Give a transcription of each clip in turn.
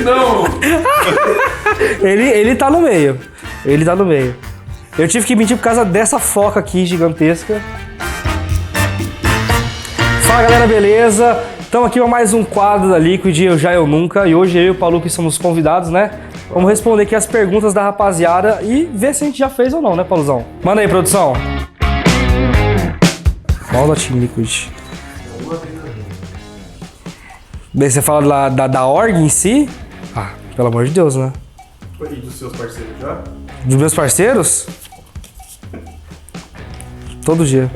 não! Ele tá no meio. Ele tá no meio. Eu tive que mentir por causa dessa foca aqui gigantesca. Fala galera, beleza? Estamos aqui para mais um quadro da Liquid, Eu Já Eu Nunca. E hoje eu e o Palu que somos convidados, né? Vamos responder aqui as perguntas da rapaziada e ver se a gente já fez ou não, né, Paluzão? Manda aí, produção. Mal da Team Liquid. Daí você fala da org em si? Ah, pelo amor de Deus, né? E dos seus parceiros já? Dos meus parceiros? Todo dia.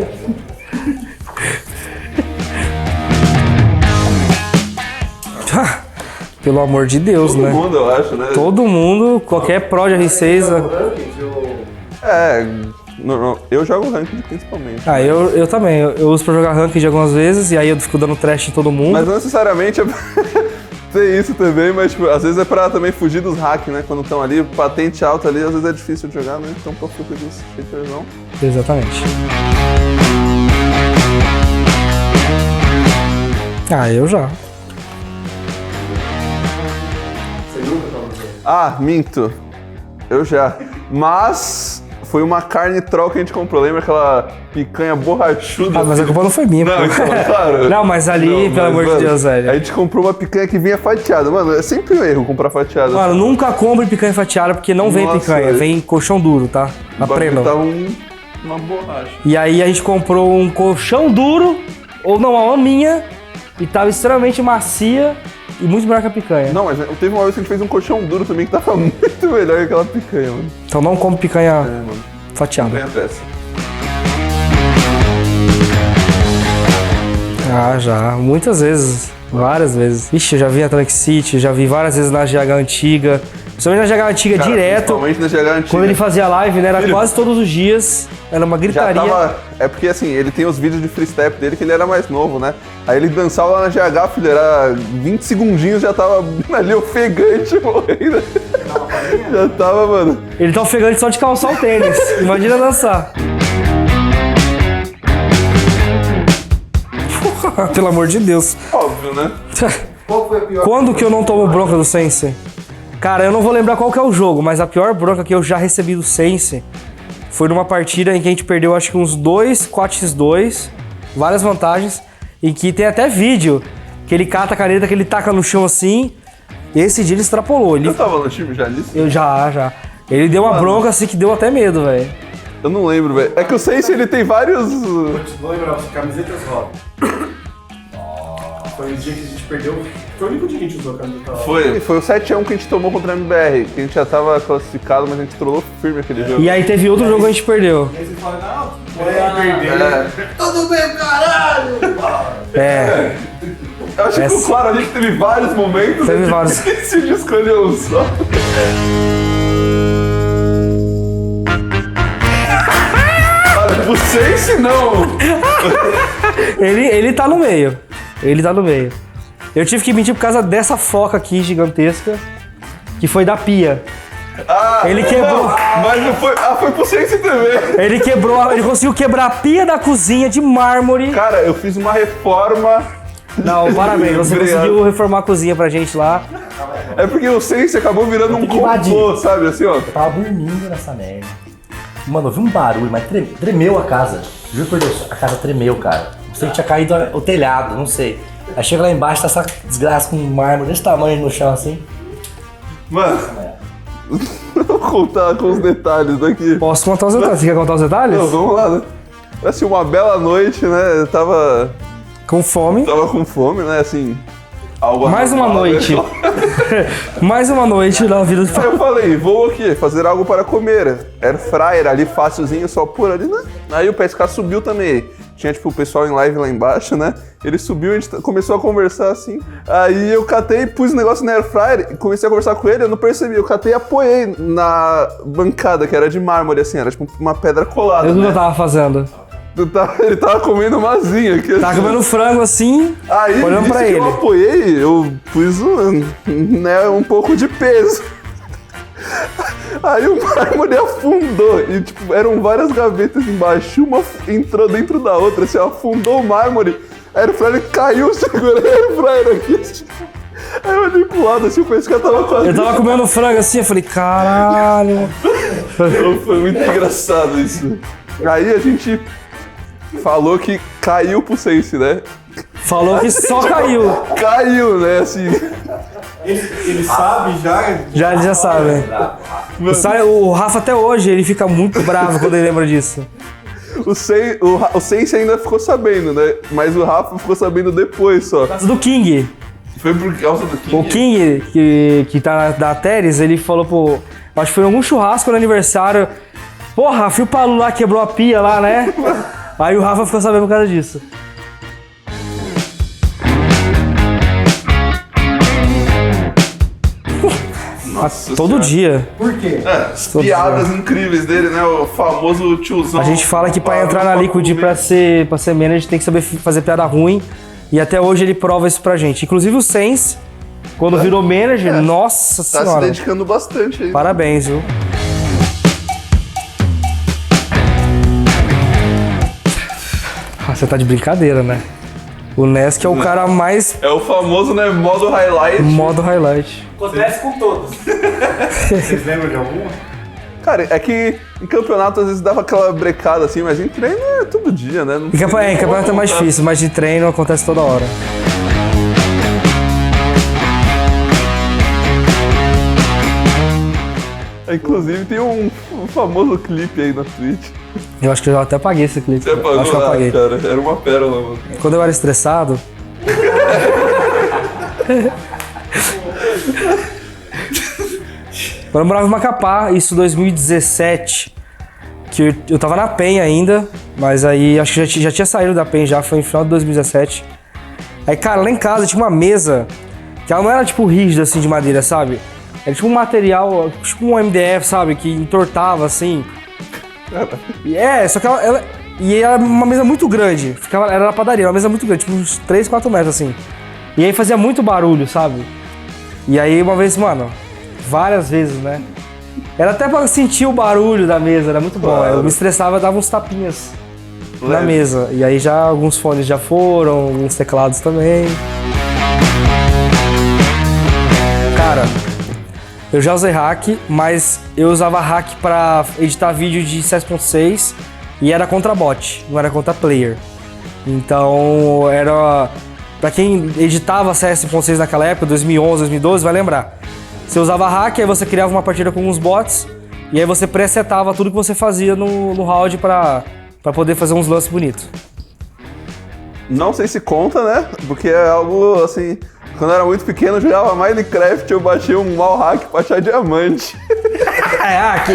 Pelo amor de Deus, Todo né? mundo, eu acho, né? Todo mundo, qualquer Pro de R6. Eu jogo ranked principalmente. Ah, eu também. Eu uso pra jogar ranked algumas vezes e aí eu fico dando trash em todo mundo. Mas não necessariamente tem isso também, mas tipo, às vezes é pra também fugir dos hacks, né? Quando estão ali, patente alta ali, às vezes é difícil de jogar, né? Então pra fugir dos cheaters não. Exatamente. Ah, eu já. Ah, minto. Eu já. Mas foi uma carne troll que a gente comprou. Lembra aquela picanha borrachuda? Ah, mas a culpa não foi minha. Não, pô. então, claro. Não, mas ali, pelo amor de Deus, velho. A gente comprou uma picanha que vinha fatiada. Mano, é sempre um erro comprar fatiada. Mano, nunca compre picanha fatiada porque não vem Nossa, picanha, velho. vem colchão duro, tá? Aprendam. Tava uma borracha. E aí a gente comprou um colchão duro, ou não, uma maminha, e tava extremamente macia e muito melhor que a picanha. Não, mas teve uma vez que a gente fez um colchão duro também que tava muito melhor que aquela picanha, mano. Então não come picanha Mano. fatiada. Ganha peça. Ah, já. Muitas vezes. Várias vezes. Ixi, eu já vi a Tank City, já vi várias vezes na GH antiga. Principalmente na GH antiga Cara, direto. principalmente na GH antiga. Quando ele fazia live, né? Era Filho, quase todos os dias. Era uma Já gritaria. tava... É porque assim, ele tem os vídeos de free step dele que ele era mais novo, né? Aí ele dançava lá na GH, filho, era 20 segundinhos, já tava ali ofegante, morrendo. Já tava, mano. Ele tá ofegante só de calçar o tênis. Imagina dançar. Pelo amor de Deus. Óbvio, né? Qual foi a pior? Quando que eu não tomo bronca do Sensei? Cara, eu não vou lembrar qual que é o jogo, mas a pior bronca que eu já recebi do Sensei foi numa partida em que a gente perdeu acho que uns 4x2, várias vantagens, em que tem até vídeo que ele cata a caneta, que ele taca no chão assim, e esse dia ele extrapolou. Ele... Eu tava no time já nisso? Eu já. Ele deu uma bronca assim que deu até medo, velho. Eu não lembro, velho. É que o Sense, ele tem vários... Vou lembrar, camisetas rosa. Foi o dia que a gente perdeu. Foi o único dia que a gente usou a camiseta rosa. Foi o 7x1 que a gente tomou contra a MBR, que a gente já tava classificado, mas a gente trollou firme aquele jogo. E aí teve outro jogo que a gente perdeu. E aí você fala, não, perder. Tudo bem, caralho! É, Eu acho que, claro, a gente teve vários momentos. Teve a gente vários. esqueci de escolher um só. Olha, o Sense não! ele tá no meio. Ele tá no meio. Eu tive que mentir por causa dessa foca aqui gigantesca, que foi da pia. Ah, Ele quebrou. não, mas não foi. Ah, foi pro Sense também. Ele conseguiu quebrar a pia da cozinha de mármore. Cara, eu fiz uma reforma. Não, parabéns, você Obrigado. conseguiu reformar a cozinha pra gente lá. É porque o Sense acabou virando um que invadir. complô, sabe? Assim, ó. Eu tava dormindo nessa merda. Mano, eu vi um barulho, mas tremeu a casa. Juro por Deus, a casa tremeu, cara. Não sei que tinha caído o telhado, não sei. Aí chega lá embaixo, tá essa desgraça com mármore desse tamanho no chão assim. Mano, vou contar com os detalhes daqui. Posso contar os detalhes? Você quer contar os detalhes? Não, vamos lá, né? Assim, uma bela noite, né? Eu tava Com fome. com fome, né? Assim, algo Mais uma anormal, noite. né? Mais uma noite na vida de Aí eu falei, vou aqui, fazer algo para comer. Air fryer ali, fácilzinho, só por ali, né? Aí o PSK subiu também. Tinha, tipo, o pessoal em live lá embaixo, né? Ele subiu, a gente começou a conversar assim. Aí eu catei, pus o negócio na Air fryer e comecei a conversar com ele, eu não percebi. Eu catei e apoiei na bancada, que era de mármore, assim, era tipo uma pedra colada, Eu não né? tava fazendo. Ele tava comendo uma asinha aqui. Tava assim. comendo frango assim, Aí, olhando nisso pra que ele. eu apoiei, eu pus um pouco de peso. Aí o mármore afundou e, tipo, eram várias gavetas embaixo, uma entrou dentro da outra, assim, afundou o mármore, a Air fryer caiu, segurei a Air fryer aqui, Aí eu olhei pro lado assim, o PSK tava quase. Eu tava comendo frango assim, eu falei, caralho. Foi muito engraçado isso. Aí a gente falou que caiu pro Sense, né? Falou que só caiu. Caiu, né? Assim. Ele sabe já? Ele já sabe. O Rafa até hoje, ele fica muito bravo quando ele lembra disso. O Sense ainda ficou sabendo, né? Mas o Rafa ficou sabendo depois só. Do King. Foi por causa do King. O King, que tá da Teres, ele falou, pô, acho que foi em algum churrasco no aniversário. Porra, Rafa, e o Paulo lá quebrou a pia lá, né? Aí o Rafa ficou sabendo por causa disso. Nossa Todo Senhora. dia. Por quê? As piadas incríveis dele, né? O famoso tiozão. A gente fala que pra entrar na Liquid pra ser manager tem que saber fazer piada ruim. E até hoje ele prova isso pra gente. Inclusive o Sense, quando virou manager, nossa Tá se senhora. dedicando bastante aí. Parabéns, viu? Ah, você tá de brincadeira, né? O Nesk é o cara mais É o famoso, né? Modo highlight. modo highlight. Acontece com todos. Vocês lembram de alguma? Cara, é que em campeonato às vezes dava aquela brecada assim, mas em treino é todo dia, né? Não Em tem nem campeonato é como mais contar. difícil, mas de treino acontece toda hora. Inclusive tem um famoso clipe aí na Twitch. Eu acho que eu já até apaguei esse clipe. Você apagou? Acho que eu apaguei. Cara, era uma pérola, mano. Quando eu era estressado. Quando eu morava em Macapá, isso em 2017. Que eu tava na PEN ainda, mas aí acho que já tinha saído da PEN já, foi no final de 2017. Aí, cara, lá em casa tinha uma mesa que ela não era tipo rígida assim de madeira, sabe? Era tipo um material, tipo um MDF, sabe? Que entortava assim. Só que ela e era uma mesa muito grande. Era na padaria, uma mesa muito grande, tipo uns 3, 4 metros assim. E aí fazia muito barulho, sabe? E aí uma vez, mano, várias vezes, né? Era até pra sentir o barulho da mesa, era muito bom. Claro. Eu me estressava, dava uns tapinhas na Leve. mesa. E aí já alguns fones já foram, alguns teclados também. Cara, eu já usei hack, mas eu usava hack pra editar vídeo de 7.6 e era contra bot, não era contra player. Então era... Pra quem editava CS 1.6 naquela época, 2011, 2012, vai lembrar. Você usava hack, aí você criava uma partida com uns bots e aí você presetava tudo que você fazia no round pra poder fazer uns lances bonitos. Não sei se conta, né? Porque é algo assim. Quando eu era muito pequeno, eu jogava Minecraft, eu baixei um mal hack pra achar diamante. É hack!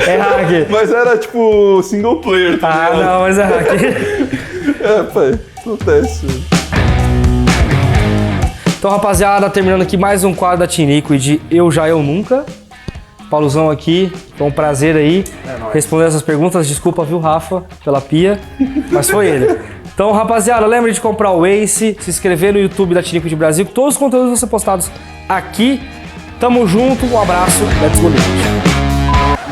É hack! Mas era tipo single player, tá Ah, ligado? não, mas é hack. É, pai, acontece. Então, rapaziada, terminando aqui mais um quadro da Team Liquid, Eu Já, Eu Nunca. Pauluzão aqui, foi um prazer aí responder essas perguntas. Desculpa, viu, Rafa, pela pia, mas foi ele. Então, rapaziada, lembre de comprar o Ace, se inscrever no YouTube da Team Liquid Brasil, que todos os conteúdos vão ser postados aqui. Tamo junto, um abraço, let's go Liquid.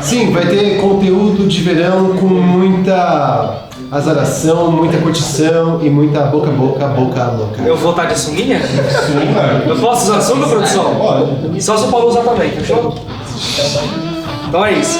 Sim, vai ter conteúdo de verão com muita azaração, muita curtição e muita boca a boca, boca louca. Eu vou estar de sunguinha? Eu posso usar sunga, produção? Pode. Só se o Paulo usar também, fechou? Então é isso.